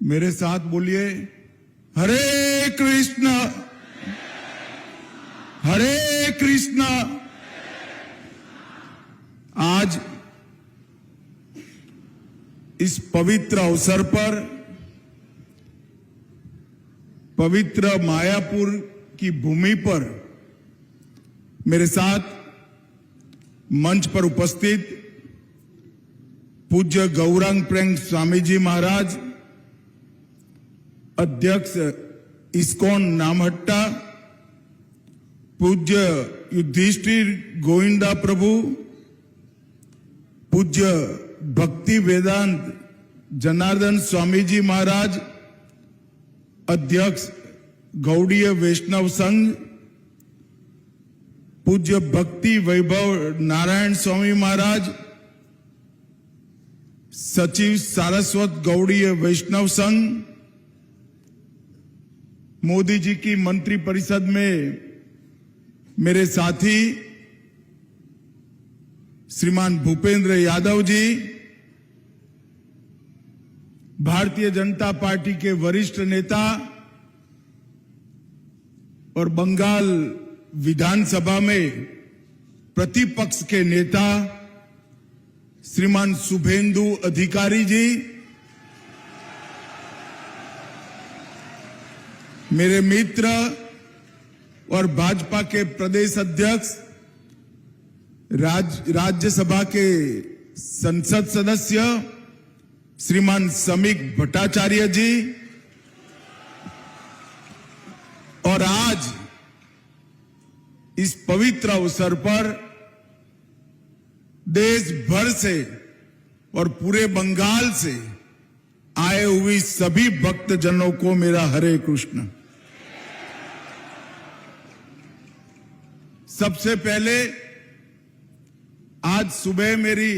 मेरे साथ बोलिए, हरे कृष्ण हरे कृष्ण। आज इस पवित्र अवसर पर पवित्र मायापुर की भूमि पर मेरे साथ मंच पर उपस्थित पूज्य गौरांग प्रेम स्वामी जी महाराज, अध्यक्ष इस्कॉन नामहट्टा, पूज्य युधिष्ठिर गोविंदा प्रभु, पूज्य भक्ति वेदांत जनार्दन स्वामी जी महाराज, अध्यक्ष गौड़ीय वैष्णव संघ, पूज्य भक्ति वैभव नारायण स्वामी महाराज, सचिव सारस्वत गौड़ीय वैष्णव संघ, मोदी जी की मंत्री परिषद में मेरे साथी श्रीमान भूपेंद्र यादव जी, भारतीय जनता पार्टी के वरिष्ठ नेता और बंगाल विधानसभा में प्रतिपक्ष के नेता श्रीमान शुभेंदु अधिकारी जी, मेरे मित्र और भाजपा के प्रदेश अध्यक्ष, राज्यसभा के संसद सदस्य श्रीमान समीक भट्टाचार्य जी, और आज इस पवित्र अवसर पर देश भर से और पूरे बंगाल से आए हुए सभी भक्तजनों को मेरा हरे कृष्ण। सबसे पहले आज सुबह मेरी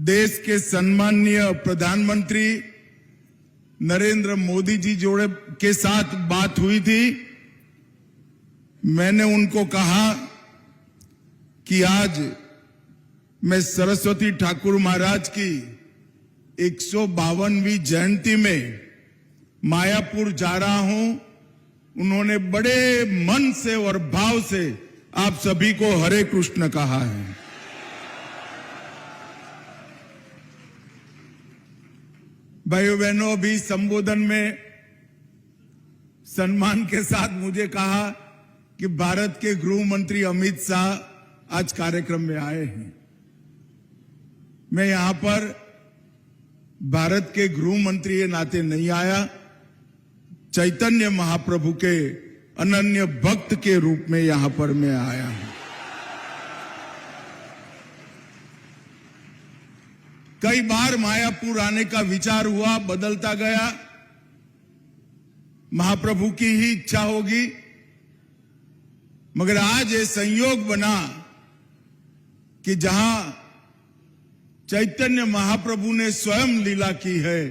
देश के सम्माननीय प्रधानमंत्री नरेंद्र मोदी जी जोड़े के साथ बात हुई थी। मैंने उनको कहा कि आज मैं सरस्वती ठाकुर महाराज की 152वीं जयंती में मायापुर जा रहा हूं। उन्होंने बड़े मन से और भाव से आप सभी को हरे कृष्ण कहा है। भाइयों बहनों, भी संबोधन में सम्मान के साथ मुझे कहा कि भारत के गृह मंत्री अमित शाह आज कार्यक्रम में आए हैं। मैं यहां पर भारत के गृह मंत्री के नाते नहीं आया, चैतन्य महाप्रभु के अनन्य भक्त के रूप में यहां पर मैं आया हूं। कई बार मायापुर आने का विचार हुआ, बदलता गया। महाप्रभु की ही इच्छा होगी, मगर आज ये संयोग बना कि जहां चैतन्य महाप्रभु ने स्वयं लीला की है,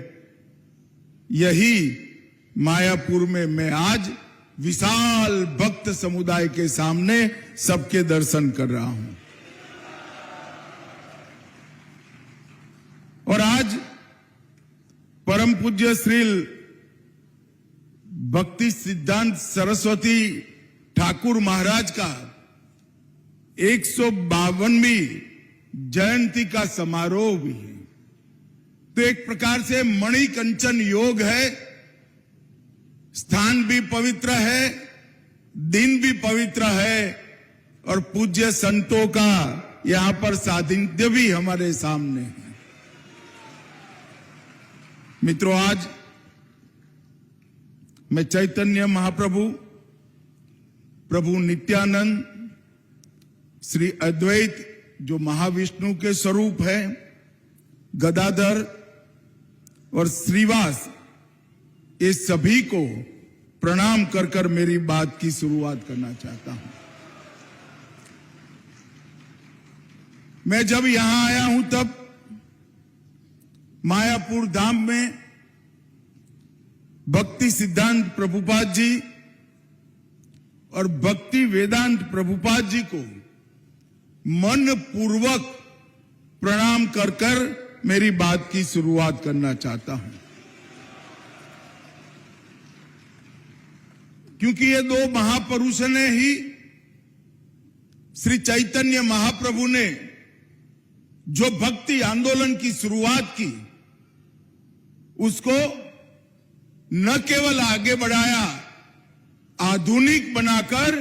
यही मायापुर में मैं आज विशाल भक्त समुदाय के सामने सबके दर्शन कर रहा हूं। और आज परम पूज्य श्री भक्ति सिद्धांत सरस्वती ठाकुर महाराज का 152वीं जयंती का समारोह भी है। तो एक प्रकार से मणिकंचन योग है, स्थान भी पवित्र है, दिन भी पवित्र है, और पूज्य संतों का यहां पर सानिध्य भी हमारे सामने है। मित्रों, आज मैं चैतन्य महाप्रभु, प्रभु नित्यानंद, श्री अद्वैत जो महाविष्णु के स्वरूप है, गदाधर और श्रीवास, ये सभी को प्रणाम कर कर मेरी बात की शुरुआत करना चाहता हूं। मैं जब यहां आया हूं तब मायापुर धाम में भक्ति सिद्धांत प्रभुपाद जी और भक्ति वेदांत प्रभुपाद जी को मन पूर्वक प्रणाम कर कर मेरी बात की शुरुआत करना चाहता हूं। क्योंकि ये दो महापुरुष ने ही श्री चैतन्य महाप्रभु ने जो भक्ति आंदोलन की शुरुआत की, उसको न केवल आगे बढ़ाया, आधुनिक बनाकर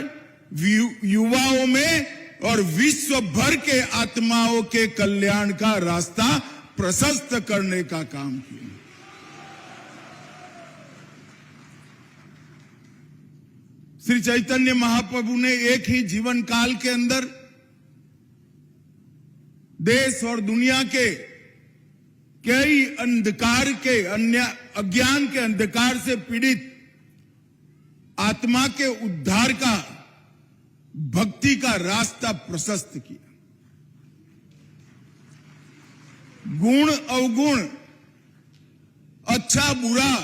युवाओं में और विश्व भर के आत्माओं के कल्याण का रास्ता प्रशस्त करने का काम किया। श्री चैतन्य महाप्रभु ने एक ही जीवन काल के अंदर देश और दुनिया के कई अंधकार के अज्ञान के अंधकार से पीड़ित आत्मा के उद्धार का, भक्ति का रास्ता प्रशस्त किया। गुण अवगुण, अच्छा बुरा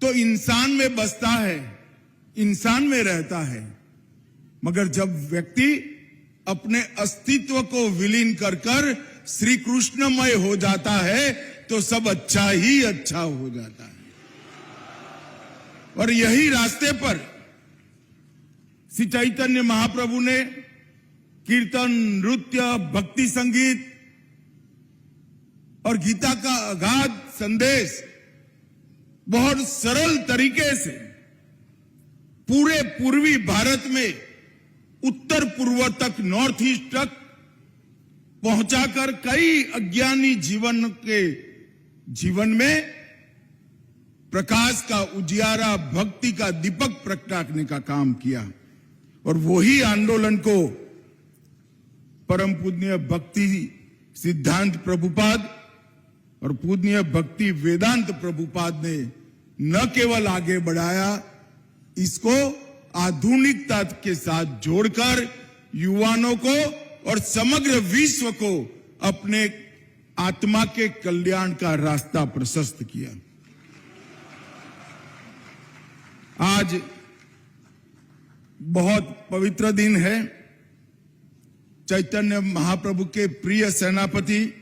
तो इंसान में बसता है, इंसान में रहता है, मगर जब व्यक्ति अपने अस्तित्व को विलीन कर कर श्री कृष्णमय हो जाता है तो सब अच्छा ही अच्छा हो जाता है। और यही रास्ते पर श्री चैतन्य महाप्रभु ने कीर्तन, नृत्य, भक्ति संगीत और गीता का अगाध संदेश बहुत सरल तरीके से पूरे पूर्वी भारत में उत्तर पूर्व तक, नॉर्थ ईस्ट तक पहुंचाकर कई अज्ञानी जीवन में प्रकाश का उजियारा, भक्ति का दीपक प्रगटाने का काम किया। और वही आंदोलन को परम पूज्य भक्ति सिद्धांत प्रभुपाद और पूज्य भक्ति वेदांत प्रभुपाद ने न केवल आगे बढ़ाया, इसको आधुनिकता के साथ जोड़कर युवाओं को और समग्र विश्व को अपने आत्मा के कल्याण का रास्ता प्रशस्त किया। आज बहुत पवित्र दिन है। चैतन्य महाप्रभु के प्रिय सेनापति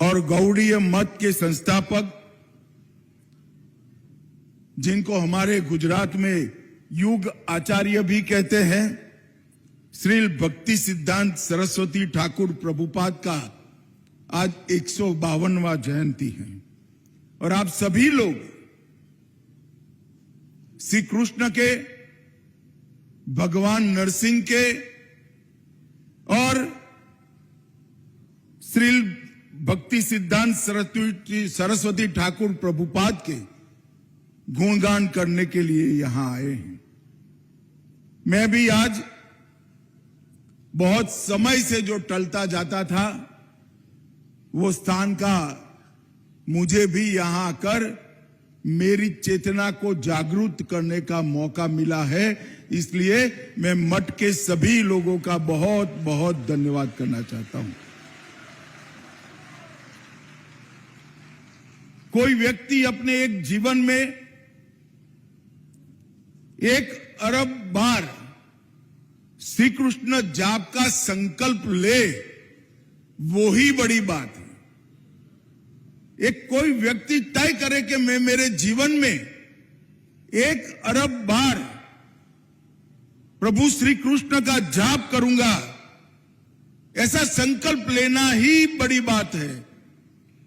और गौड़ीय मत के संस्थापक, जिनको हमारे गुजरात में युग आचार्य भी कहते हैं, श्री भक्ति सिद्धांत सरस्वती ठाकुर प्रभुपाद का आज 152वां जयंती है। और आप सभी लोग श्री कृष्ण के, भगवान नरसिंह के और श्री भक्ति सिद्धांत सरस्वती ठाकुर प्रभुपाद के गुणगान करने के लिए यहां आए हैं। मैं भी आज बहुत समय से जो टलता जाता था, वो स्थान का मुझे भी यहां आकर मेरी चेतना को जागरूक करने का मौका मिला है। इसलिए मैं मठ के सभी लोगों का बहुत बहुत धन्यवाद करना चाहता हूं। कोई व्यक्ति अपने एक जीवन में 1 अरब बार श्री कृष्ण जाप का संकल्प ले, वो ही बड़ी बात है। एक कोई व्यक्ति तय करे कि मैं मेरे जीवन में 1 अरब बार प्रभु श्री कृष्ण का जाप करूंगा, ऐसा संकल्प लेना ही बड़ी बात है।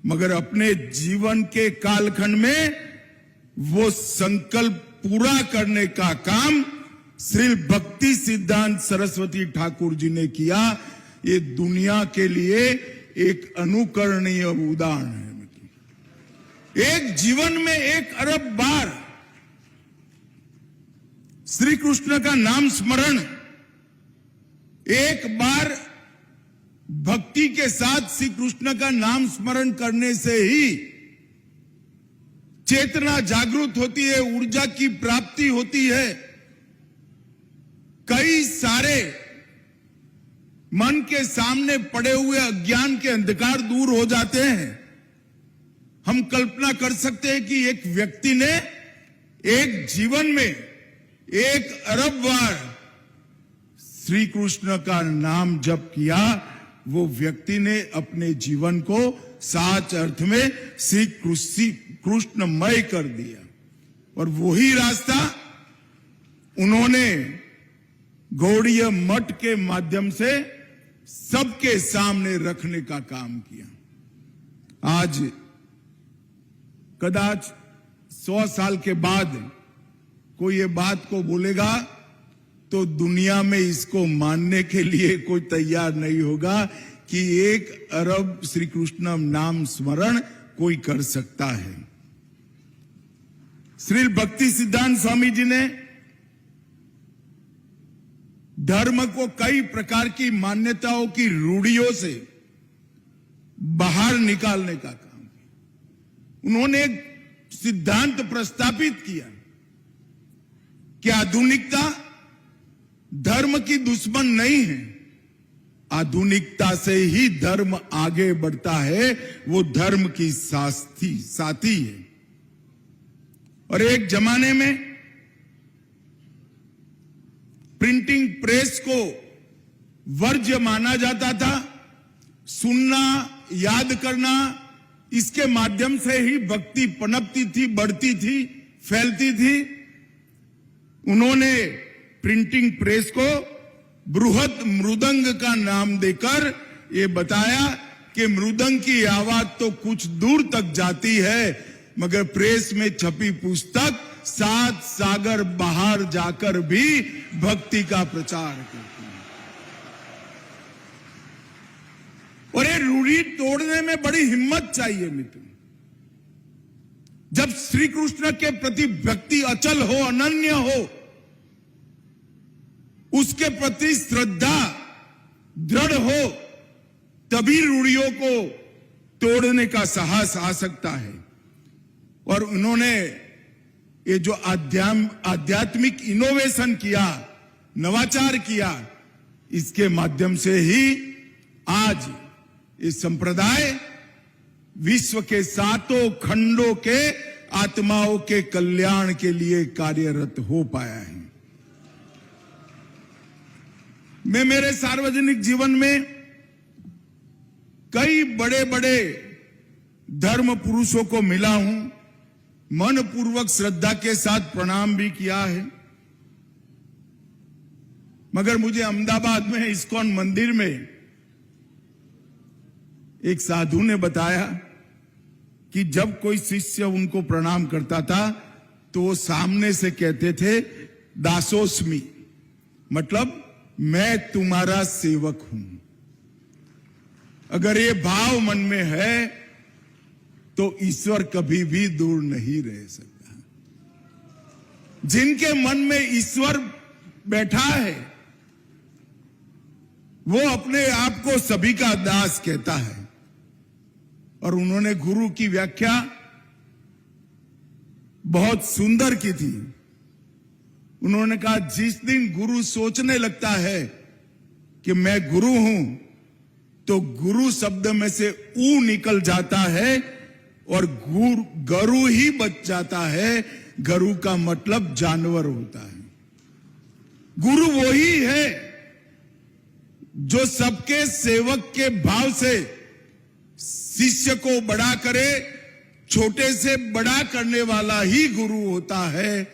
मगर अपने जीवन के कालखंड में वो संकल्प पूरा करने का काम श्री भक्ति सिद्धांत सरस्वती ठाकुर जी ने किया। ये दुनिया के लिए एक अनुकरणीय उदाहरण है। एक जीवन में 1 अरब बार श्री कृष्ण का नाम स्मरण, एक बार भक्ति के साथ श्री कृष्ण का नाम स्मरण करने से ही चेतना जागृत होती है, ऊर्जा की प्राप्ति होती है। कई सारे मन के सामने पड़े हुए अज्ञान के अंधकार दूर हो जाते हैं। हम कल्पना कर सकते हैं कि एक व्यक्ति ने एक जीवन में 1 अरब बार श्री कृष्ण का नाम जप किया, वो व्यक्ति ने अपने जीवन को सच अर्थ में श्री कृष्णमय कर दिया। और वही रास्ता उन्होंने गौड़ीय मठ के माध्यम से सबके सामने रखने का काम किया। आज कदाच 100 साल के बाद कोई ये बात को बोलेगा तो दुनिया में इसको मानने के लिए कोई तैयार नहीं होगा कि 1 अरब श्री कृष्ण नाम स्मरण कोई कर सकता है। श्री भक्ति सिद्धांत स्वामी जी ने धर्म को कई प्रकार की मान्यताओं की रूढ़ियों से बाहर निकालने का काम किया। उन्होंने एक सिद्धांत प्रस्तापित किया कि आधुनिकता धर्म की दुश्मन नहीं है, आधुनिकता से ही धर्म आगे बढ़ता है, वो धर्म की साथी है। और एक जमाने में प्रिंटिंग प्रेस को वर्ज्य माना जाता था, सुनना, याद करना, इसके माध्यम से ही भक्ति पनपती थी, बढ़ती थी, फैलती थी। उन्होंने प्रिंटिंग प्रेस को बृहत मृदंग का नाम देकर ये बताया कि मृदंग की आवाज तो कुछ दूर तक जाती है, मगर प्रेस में छपी पुस्तक 7 सागर बाहर जाकर भी भक्ति का प्रचार करती है। और ये रूढ़ी तोड़ने में बड़ी हिम्मत चाहिए मित्र। जब श्री कृष्ण के प्रति भक्ति अचल हो, अनन्य हो, उसके प्रति श्रद्धा दृढ़ हो, तभी रूढ़ियों को तोड़ने का साहस आ सकता है। और उन्होंने ये जो आध्यात्मिक इनोवेशन किया, नवाचार किया, इसके माध्यम से ही आज ये संप्रदाय विश्व के 7 खंडों के आत्माओं के कल्याण के लिए कार्यरत हो पाया है। मैं मेरे सार्वजनिक जीवन में कई बड़े बड़े धर्म पुरुषों को मिला हूं, मन पूर्वक श्रद्धा के साथ प्रणाम भी किया है। मगर मुझे अहमदाबाद में इस्कॉन मंदिर में एक साधु ने बताया कि जब कोई शिष्य उनको प्रणाम करता था तो वो सामने से कहते थे दासोस्मि, मतलब मैं तुम्हारा सेवक हूं। अगर ये भाव मन में है तो ईश्वर कभी भी दूर नहीं रह सकता। जिनके मन में ईश्वर बैठा है वो अपने आप को सभी का दास कहता है। और उन्होंने गुरु की व्याख्या बहुत सुंदर की थी। उन्होंने कहा, जिस दिन गुरु सोचने लगता है कि मैं गुरु हूं, तो गुरु शब्द में से ऊ निकल जाता है और गरु ही बच जाता है। गरु का मतलब जानवर होता है। गुरु वही है जो सबके सेवक के भाव से शिष्य को बड़ा करे, छोटे से बड़ा करने वाला ही गुरु होता है।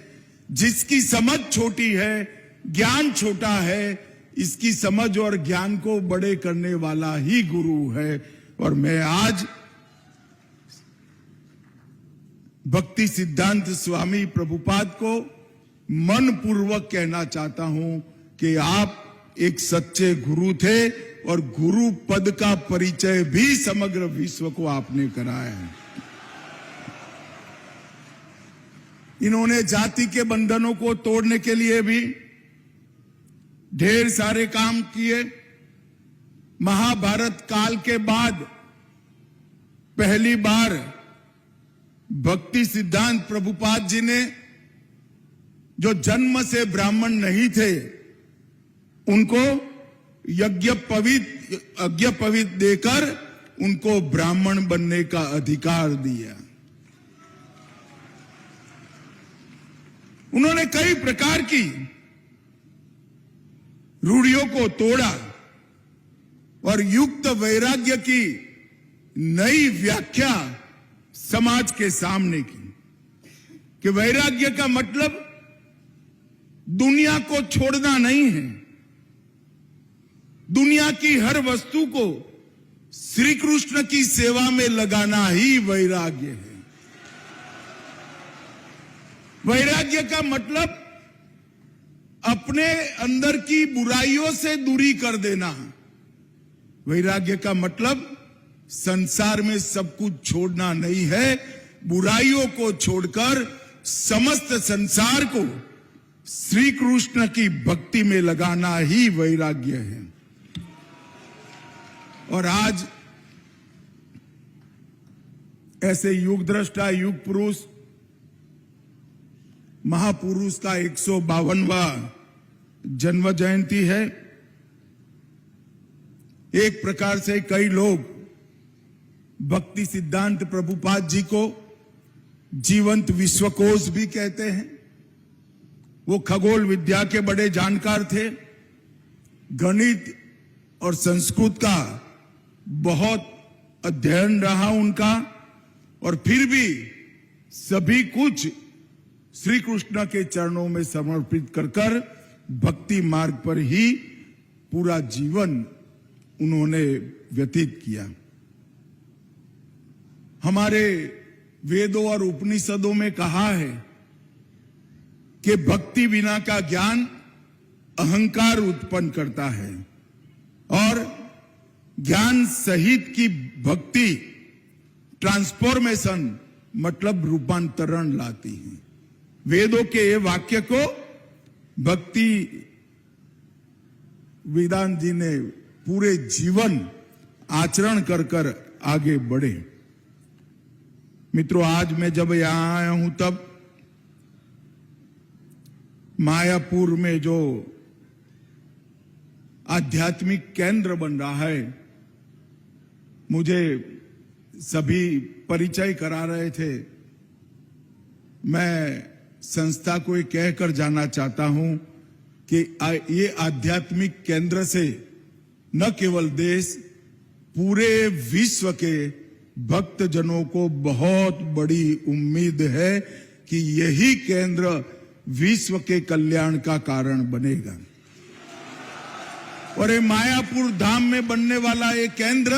जिसकी समझ छोटी है, ज्ञान छोटा है, इसकी समझ और ज्ञान को बड़े करने वाला ही गुरु है। और मैं आज भक्ति सिद्धांत स्वामी प्रभुपाद को मन पूर्वक कहना चाहता हूं कि आप एक सच्चे गुरु थे और गुरु पद का परिचय भी समग्र विश्व को आपने कराया है। इन्होंने जाति के बंधनों को तोड़ने के लिए भी ढेर सारे काम किए। महाभारत काल के बाद पहली बार भक्ति सिद्धांत प्रभुपाद जी ने, जो जन्म से ब्राह्मण नहीं थे, उनको यज्ञ पवित देकर उनको ब्राह्मण बनने का अधिकार दिया। उन्होंने कई प्रकार की रूढ़ियों को तोड़ा और युक्त वैराग्य की नई व्याख्या समाज के सामने की कि वैराग्य का मतलब दुनिया को छोड़ना नहीं है। दुनिया की हर वस्तु को श्री कृष्ण की सेवा में लगाना ही वैराग्य है। वैराग्य का मतलब अपने अंदर की बुराइयों से दूरी कर देना। वैराग्य का मतलब संसार में सब कुछ छोड़ना नहीं है, बुराइयों को छोड़कर समस्त संसार को श्री कृष्ण की भक्ति में लगाना ही वैराग्य है। और आज ऐसे युग दृष्टा, युग पुरुष, महापुरुष का 152वां जन्म जयंती है। एक प्रकार से कई लोग भक्ति सिद्धांत प्रभुपाद जी को जीवंत विश्वकोश भी कहते हैं। वो खगोल विद्या के बड़े जानकार थे, गणित और संस्कृत का बहुत अध्ययन रहा उनका, और फिर भी सभी कुछ श्री कृष्ण के चरणों में समर्पित कर भक्ति मार्ग पर ही पूरा जीवन उन्होंने व्यतीत किया। हमारे वेदों और उपनिषदों में कहा है कि भक्ति बिना का ज्ञान अहंकार उत्पन्न करता है और ज्ञान सहित की भक्ति ट्रांसफॉर्मेशन मतलब रूपांतरण लाती है। वेदों के ये वाक्य को भक्ति वेदांत जी ने पूरे जीवन आचरण कर आगे बढ़े। मित्रों, आज मैं जब यहां आया हूं तब मायापुर में जो आध्यात्मिक केंद्र बन रहा है, मुझे सभी परिचय करा रहे थे। मैं संस्था को ये कहकर जाना चाहता हूं कि ये आध्यात्मिक केंद्र से न केवल देश, पूरे विश्व के भक्तजनों को बहुत बड़ी उम्मीद है कि यही केंद्र विश्व के कल्याण का कारण बनेगा। और ये मायापुर धाम में बनने वाला ये केंद्र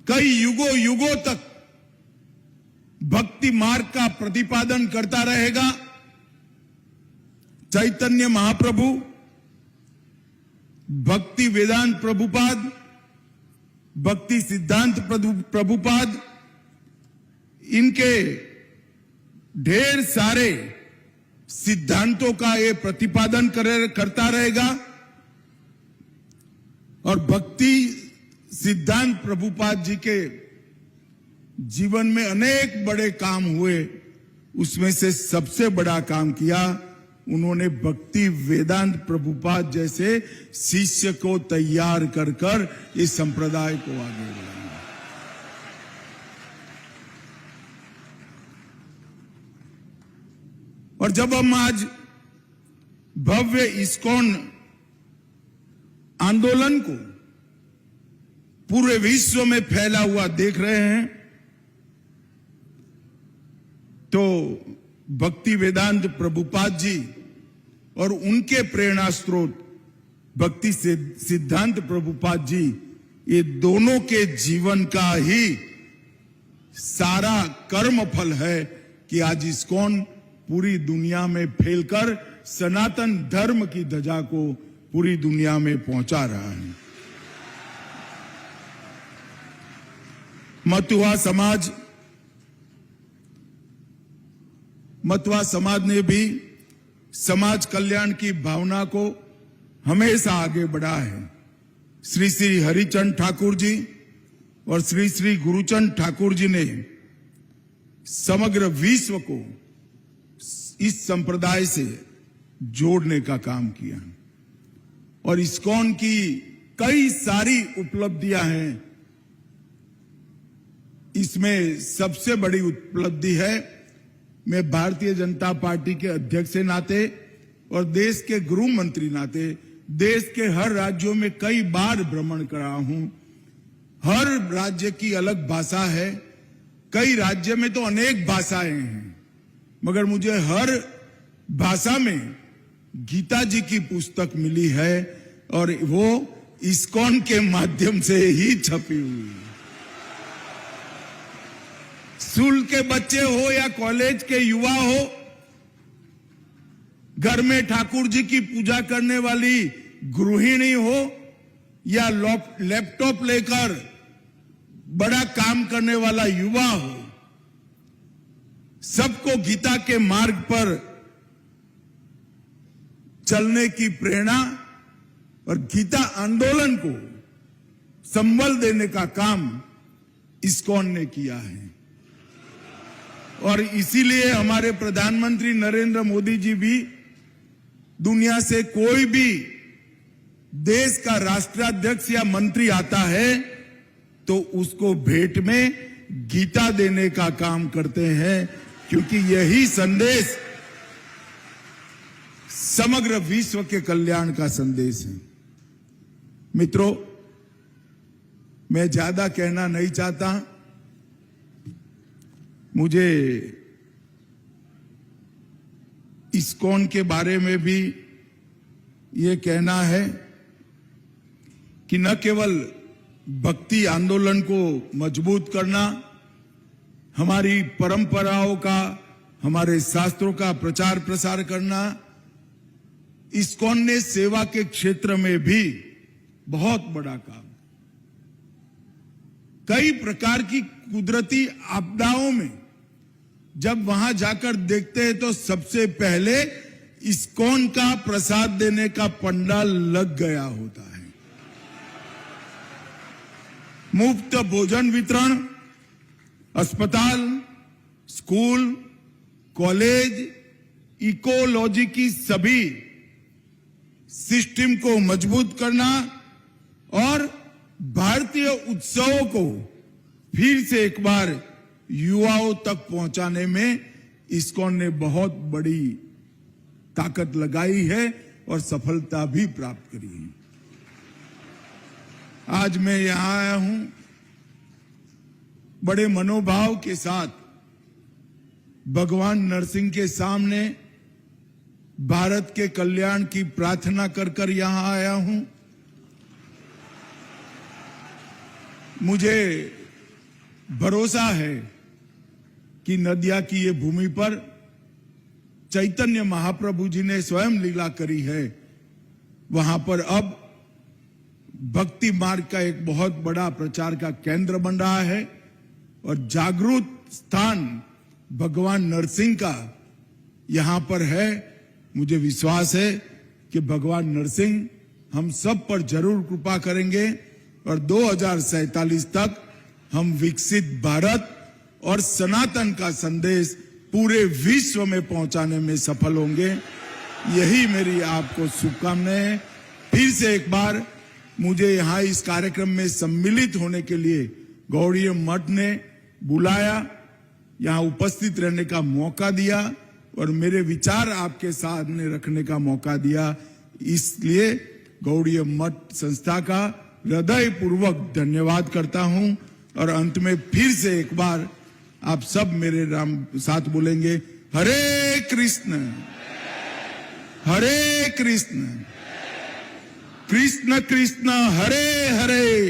कई युगों युगों तक भक्ति मार्ग का प्रतिपादन करता रहेगा। चैतन्य महाप्रभु, भक्ति वेदांत प्रभुपाद, भक्ति सिद्धांत प्रभुपाद, इनके ढेर सारे सिद्धांतों का ये प्रतिपादन करता रहेगा। और भक्ति सिद्धांत प्रभुपाद जी के जीवन में अनेक बड़े काम हुए, उसमें से सबसे बड़ा काम किया उन्होंने भक्ति वेदांत प्रभुपाद जैसे शिष्य को तैयार कर इस संप्रदाय को आगे बढ़ाया। और जब हम आज भव्य इस्कॉन आंदोलन को पूरे विश्व में फैला हुआ देख रहे हैं, तो भक्ति वेदांत प्रभुपाद जी और उनके प्रेरणा स्रोत भक्ति सिद्धांत प्रभुपाद जी, ये दोनों के जीवन का ही सारा कर्म फल है कि आज इस्कॉन पूरी दुनिया में फैलकर सनातन धर्म की ध्वजा को पूरी दुनिया में पहुंचा रहा है। मतुआ समाज ने भी समाज कल्याण की भावना को हमेशा आगे बढ़ा है। श्री श्री हरिचंद ठाकुर जी और श्री श्री गुरुचंद ठाकुर जी ने समग्र विश्व को इस संप्रदाय से जोड़ने का काम किया और इस्कॉन की कई सारी उपलब्धियां हैं। इसमें सबसे बड़ी उपलब्धि है, मैं भारतीय जनता पार्टी के अध्यक्ष के नाते और देश के गृह मंत्री नाते देश के हर राज्यों में कई बार भ्रमण करा हूं। हर राज्य की अलग भाषा है, कई राज्य में तो अनेक भाषाएं हैं, मगर मुझे हर भाषा में गीता जी की पुस्तक मिली है और वो इस्कॉन के माध्यम से ही छपी हुई है। स्कूल के बच्चे हो या कॉलेज के युवा हो, घर में ठाकुर जी की पूजा करने वाली गृहिणी हो या लैपटॉप लेकर बड़ा काम करने वाला युवा हो, सबको गीता के मार्ग पर चलने की प्रेरणा और गीता आंदोलन को संबल देने का काम इस्कॉन ने किया है। और इसीलिए हमारे प्रधानमंत्री नरेंद्र मोदी जी भी दुनिया से कोई भी देश का राष्ट्राध्यक्ष या मंत्री आता है तो उसको भेंट में गीता देने का काम करते हैं, क्योंकि यही संदेश समग्र विश्व के कल्याण का संदेश है। मित्रों, मैं ज्यादा कहना नहीं चाहता। मुझे इस्कॉन के बारे में भी ये कहना है कि न केवल भक्ति आंदोलन को मजबूत करना, हमारी परंपराओं का, हमारे शास्त्रों का प्रचार प्रसार करना, इस्कॉन ने सेवा के क्षेत्र में भी बहुत बड़ा काम। कई प्रकार की कुदरती आपदाओं में जब वहां जाकर देखते हैं तो सबसे पहले इस्कॉन का प्रसाद देने का पंडाल लग गया होता है। मुफ्त भोजन वितरण, अस्पताल, स्कूल, कॉलेज, इकोलॉजी की सभी सिस्टम को मजबूत करना और भारतीय उत्सवों को फिर से एक बार युवाओं तक पहुंचाने में इस्कॉन ने बहुत बड़ी ताकत लगाई है और सफलता भी प्राप्त करी है। आज मैं यहां आया हूं बड़े मनोभाव के साथ, भगवान नरसिंह के सामने भारत के कल्याण की प्रार्थना कर कर यहां आया हूं। मुझे भरोसा है कि नदिया की ये भूमि पर चैतन्य महाप्रभु जी ने स्वयं लीला करी है। वहां पर अब भक्ति मार्ग का एक बहुत बड़ा प्रचार का केंद्र बन रहा है और जागृत स्थान भगवान नरसिंह का यहां पर है। मुझे विश्वास है कि भगवान नरसिंह हम सब पर जरूर कृपा करेंगे और 2047 तक हम विकसित भारत और सनातन का संदेश पूरे विश्व में पहुंचाने में सफल होंगे। यही मेरी आपको शुभकामनाएं हैं। फिर से एक बार मुझे यहां इस कार्यक्रम में सम्मिलित होने के लिए गौड़ीय मठ ने बुलाया, यहां उपस्थित रहने का मौका दिया और मेरे विचार आपके सामने रखने का मौका दिया। इसलिए गौड़ीय मठ संस्था का हृदयपूर्वक धन्यवाद करता हूं और अंत में फिर से एक बार आप सब मेरे नाम साथ बोलेंगे, हरे कृष्ण हरे कृष्ण, कृष्ण कृष्ण हरे हरे,